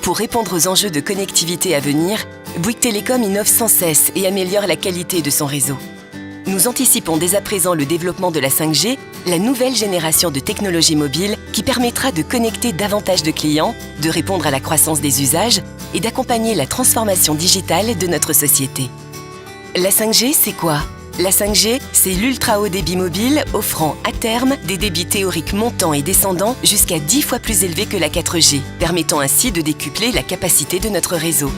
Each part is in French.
Pour répondre aux enjeux de connectivité à venir, Bouygues Telecom innove sans cesse et améliore la qualité de son réseau. Nous anticipons dès à présent le développement de la 5G, la nouvelle génération de technologies mobiles qui permettra de connecter davantage de clients, de répondre à la croissance des usages et d'accompagner la transformation digitale de notre société. La 5G, c'est quoi ? La 5G, c'est l'ultra haut débit mobile offrant à terme des débits théoriques montants et descendants jusqu'à 10 fois plus élevés que la 4G, permettant ainsi de décupler la capacité de notre réseau.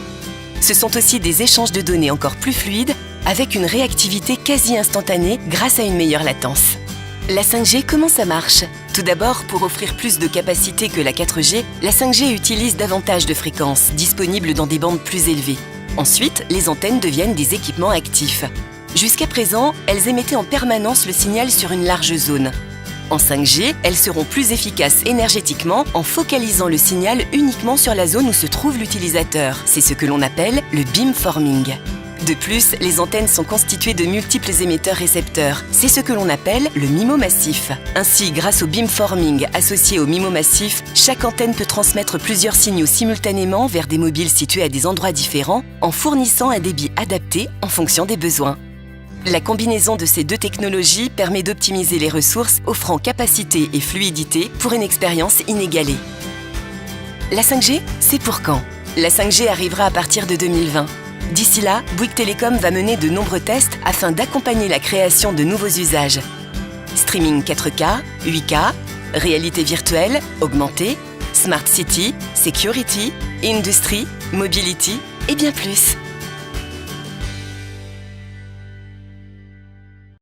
Ce sont aussi des échanges de données encore plus fluides avec une réactivité quasi instantanée grâce à une meilleure latence. La 5G, comment ça marche ? Tout d'abord, pour offrir plus de capacité que la 4G, la 5G utilise davantage de fréquences disponibles dans des bandes plus élevées. Ensuite, les antennes deviennent des équipements actifs. Jusqu'à présent, elles émettaient en permanence le signal sur une large zone. En 5G, elles seront plus efficaces énergétiquement en focalisant le signal uniquement sur la zone où se trouve l'utilisateur. C'est ce que l'on appelle le beamforming. De plus, les antennes sont constituées de multiples émetteurs-récepteurs. C'est ce que l'on appelle le MIMO massif. Ainsi, grâce au beamforming associé au MIMO massif, chaque antenne peut transmettre plusieurs signaux simultanément vers des mobiles situés à des endroits différents en fournissant un débit adapté en fonction des besoins. La combinaison de ces deux technologies permet d'optimiser les ressources, offrant capacité et fluidité pour une expérience inégalée. La 5G, c'est pour quand ? La 5G arrivera à partir de 2020. D'ici là, Bouygues Telecom va mener de nombreux tests afin d'accompagner la création de nouveaux usages. Streaming 4K, 8K, réalité virtuelle, augmentée, Smart City, Security, Industry, Mobility et bien plus.